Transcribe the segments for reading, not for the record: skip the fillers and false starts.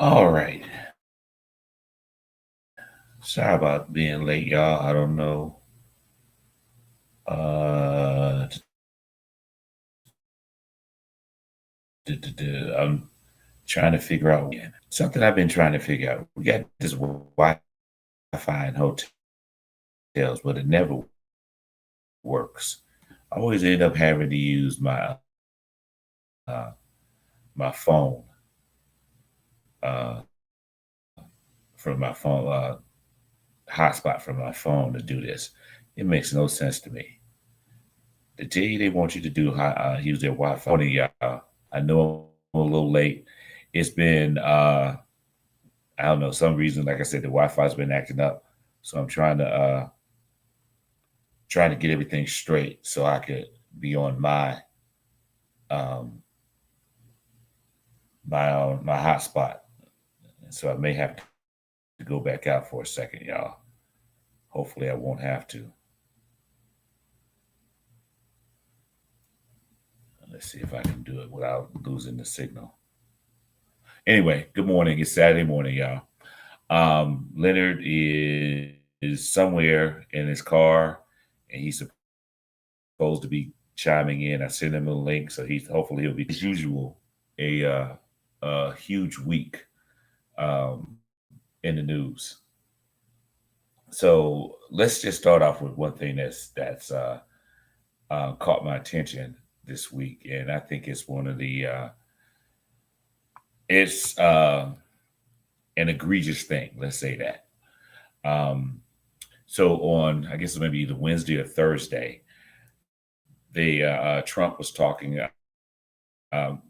All right. Sorry about being late, y'all. I don't know. Uh, I'm trying to figure out something I've been trying to figure out. We got this Wi-Fi in hotels, but it never works. I always end up having to use uh, my phone uh, from my phone hotspot from my phone to do this. It makes no sense to me. They tell you they want you to use their Wi-Fi. Morning, y'all. I know I'm a little late. It's been I don't know, some reason, like I said, the Wi-Fi's been acting up. So I'm trying to get everything straight so I could be on um my hotspot. And so I may have to go back out for a second, y'all. Hopefully I won't have to. Let's see if I can do it without losing the signal. Anyway, good morning. It's Saturday morning, y'all. Leonard is somewhere in his car, and he's supposed to be chiming in. I sent him a link, so hopefully he'll be as usual. A huge week um, in the news. So let's just start off with one thing that's caught my attention this week, and I think it's one of the it's an egregious thing. Let's say that. Um, so on, I guess maybe either Wednesday or Thursday, Trump was talking. Um,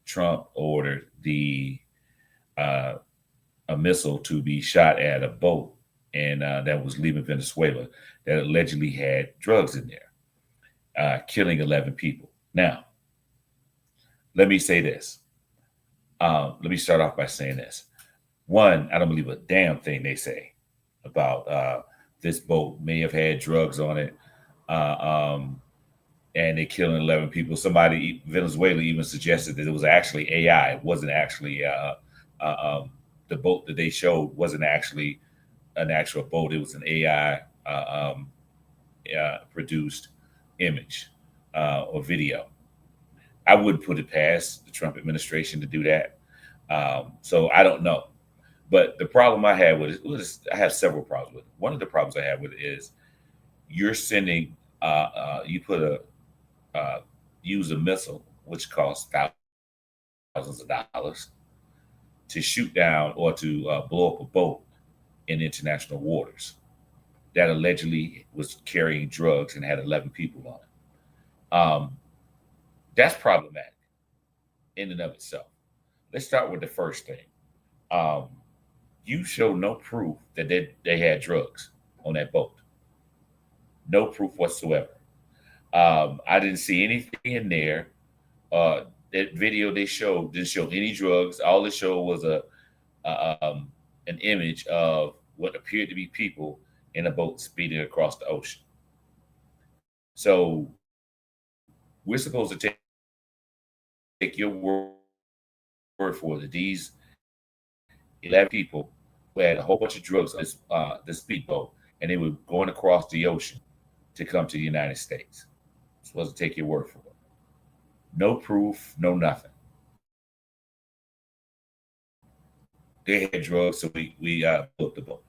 Trump ordered the uh, a missile to be shot at a boat, and that was leaving Venezuela that allegedly had drugs in there, killing 11 people. Now, let me say this. Let me start off by saying this. One, I don't believe a damn thing they say about this boat may have had drugs on it. Um, and they killing 11 people. Somebody, Venezuela, even suggested that it was actually AI. It wasn't actually the boat that they showed wasn't actually an actual boat. It was an AI produced image or video. I wouldn't put it past the Trump administration to do that. So I don't know. But the problem I had with it was I have several problems with it. One of the problems I have with it is you're sending you put a use a missile, which costs thousands of dollars, to shoot down or to blow up a boat in international waters that allegedly was carrying drugs and had 11 people on it. That's problematic in and of itself. Let's start with the first thing. Um, you show no proof that they had drugs on that boat. No proof whatsoever. I didn't see anything in there. That video they showed didn't show any drugs. All it showed was an image of what appeared to be people in a boat speeding across the ocean. So we're supposed to take your word for it that these 11 people who had a whole bunch of drugs on this speedboat, and they were going across the ocean to come to the United States. We're supposed to take your word for it. No proof, no nothing. They had drugs, so we booked the boat.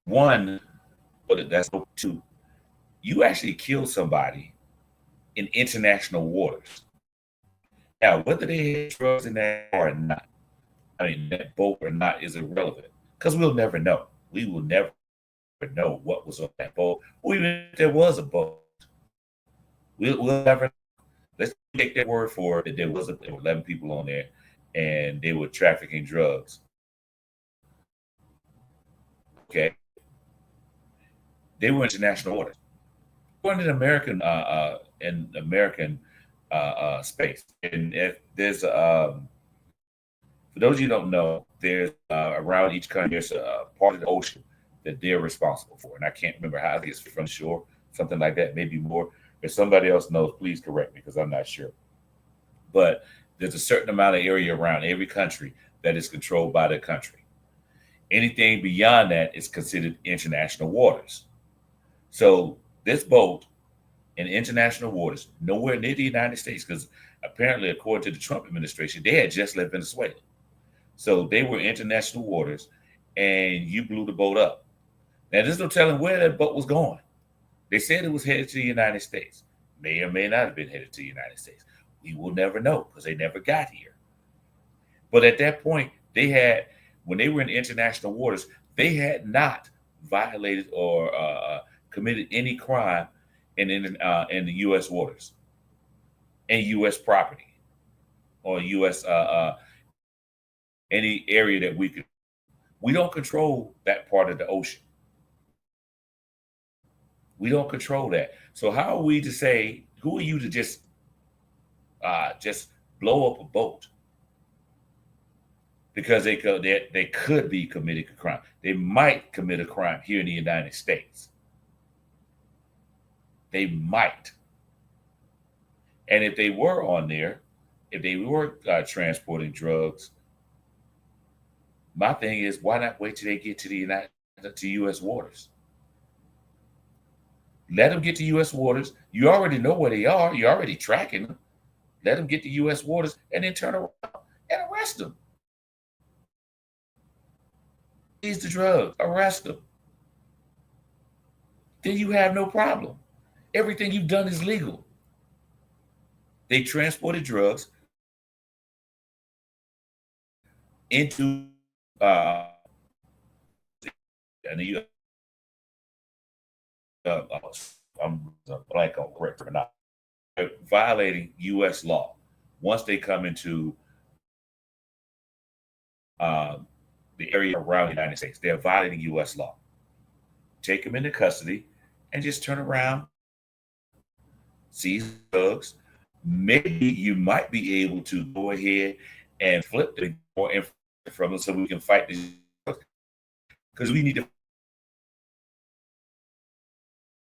One, but that's two. You actually killed somebody in international waters. Now, whether they had drugs in that or not, I mean, that boat or not is irrelevant because we'll never know. We will never know what was on that boat, or even if there was a boat. We'll never. Let's take their word for it that there were 11 people on there, and they were trafficking drugs. Okay, they were international waters. We're in American space, and if there's for those of you who don't know, there's around each country there's a part of the ocean that they're responsible for, and I can't remember how. I think it's from shore, something like that, maybe more. If somebody else knows, please correct me because I'm not sure. But There's a certain amount of area around every country that is controlled by the country. Anything beyond that is considered international waters. So this boat in international waters, nowhere near the United States, because apparently, according to the Trump administration, they had just left Venezuela. So they were international waters, and you blew the boat up. Now, there's no telling where that boat was going. They said it was headed to the United States. May or may not have been headed to the United States. We will never know because they never got here. But at that point, when they were in international waters, they had not violated or committed any crime in the U.S. waters and U.S. property or U.S. Any area that we could. We don't control that part of the ocean. We don't control that. So how are we to say? Who are you to just blow up a boat because they could be committing a crime? They might commit a crime here in the United States. They might. And if they were on there, if they were transporting drugs, my thing is, why not wait till they get to U.S. waters? Let them get to U.S. waters. You already know where they are. You're already tracking them. Let them get to U.S. waters and then turn around and arrest them. Seize the drugs, arrest them. Then you have no problem. Everything you've done is legal. They transported drugs into and you I'm blank on correct or not, violating U.S. law once they come into the area around the United States. They're violating U.S. law. Take them into custody and just turn around, seize drugs. Maybe you might be able to go ahead and flip the more information from them so we can fight these drugs. Because we need to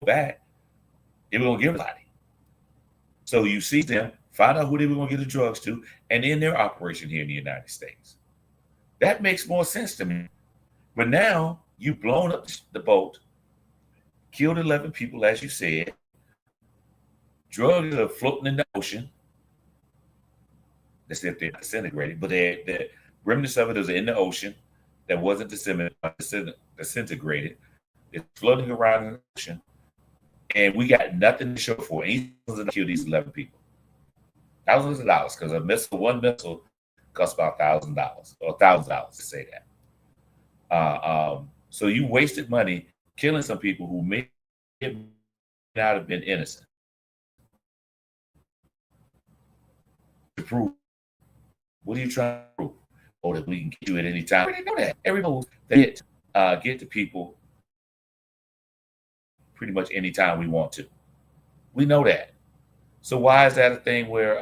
back if we're going to give everybody. So you seize them, find out who they were going to get the drugs to, and end their operation here in the United States. That makes more sense to me. But now you've blown up the boat, killed 11 people, as you said. Drugs are floating in the ocean. That's if they're disintegrated, but the remnants of it is in the ocean that wasn't disintegrated. It's floating around in the ocean, and we got nothing to show for it. He's going to kill these 11 people. Thousands of dollars, because one missile costs about $1,000 or $1,000 to say that. So you wasted money killing some people who may not have been innocent. To prove, what are you trying to prove? Oh, that we can get you at any time. We didn't know that. Everybody get to people pretty much any time we want to. We know that. So why is that a thing where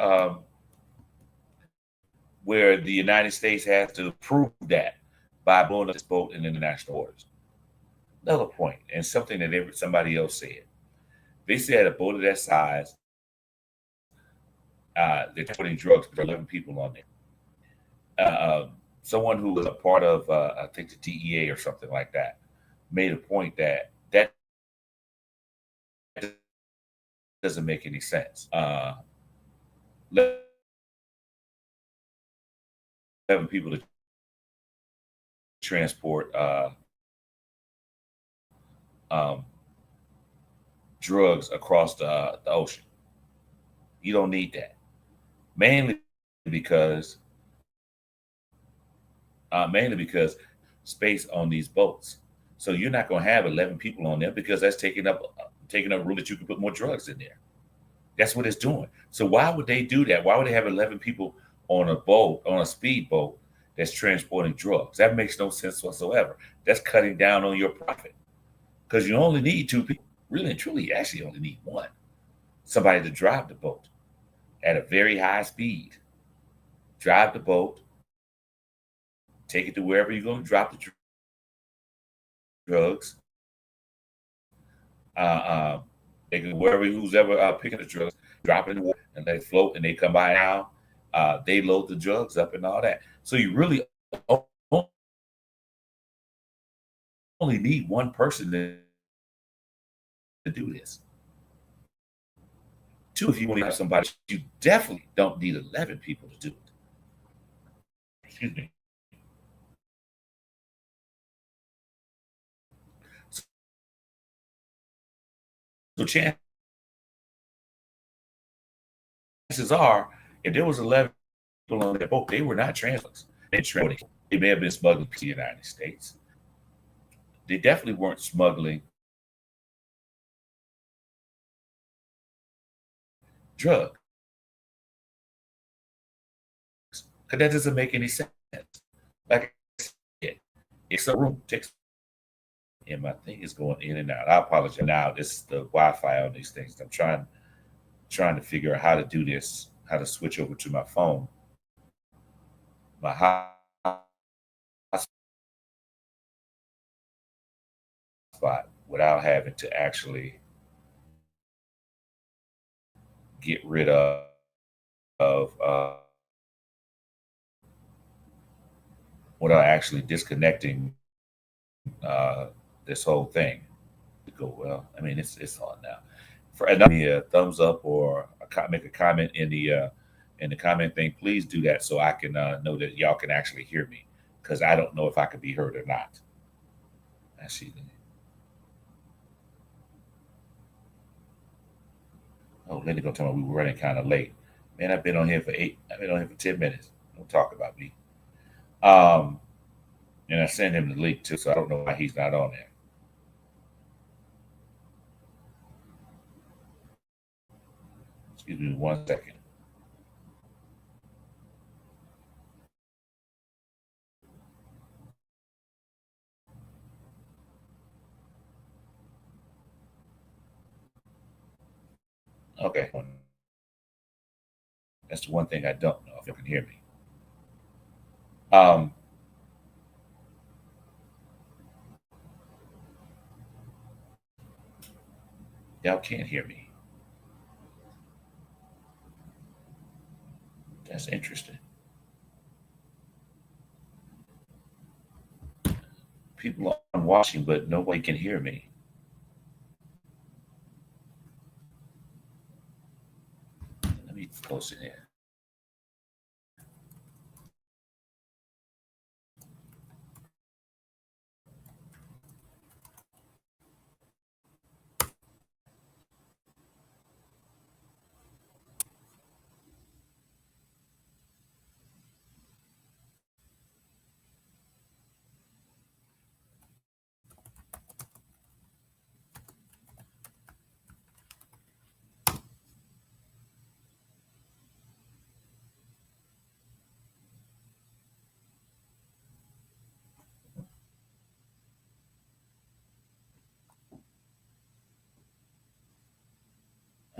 the United States has to prove that by blowing up this boat in international waters? Another point, and something that somebody else said. They said a boat of that size, they're putting drugs for 11 people on there. Someone who was a part of, I think, the DEA or something like that, made a point that doesn't make any sense. 11 people to transport drugs across the ocean. You don't need that. Mainly because space on these boats. So you're not going to have 11 people on there because that's taking up room that you can put more drugs in there. That's what it's doing. So why would they do that? Why would they have 11 people on a boat, on a speedboat that's transporting drugs? That makes no sense whatsoever. That's cutting down on your profit because you only need 2 people. Really and truly, you actually only need 1. Somebody to drive the boat at a very high speed. Drive the boat, take it to wherever you're going to drop the drugs. They can who's ever picking the drugs, drop it in the water, and they float, and they come by now, They load the drugs up and all that. So you really only need one person to do this. Two, if you want to have somebody, you definitely don't need 11 people to do it. Excuse me. So chances are, if there was 11 people on that boat, they were not transplants. They may have been smuggling to the United States. They definitely weren't smuggling drugs. Because that doesn't make any sense. Like I said, it's a room. Takes and my thing is going in and out. I apologize. Now this is the Wi-Fi on these things. I'm trying to figure out how to do this, how to switch over to my phone, my hotspot, without having to actually get rid of without actually disconnecting this whole thing. To go well. I mean, it's on now. For another thumbs up or make a comment in the comment thing, please do that so I can know that y'all can actually hear me because I don't know if I can be heard or not. I see. Oh, Linda gonna tell me we were running kind of late. Man, I've been on here for 10 minutes. Don't talk about me. Um, and I sent him the link too, so I don't know why he's not on there. Excuse me 1 second. Okay. That's the one thing I don't know if you can hear me. Um, y'all can't hear me. That's interesting. People are watching, but nobody can hear me. Let me close it in.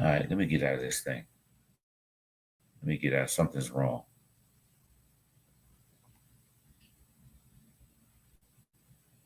All right, let me get out of this thing. Let me get out. Something's wrong.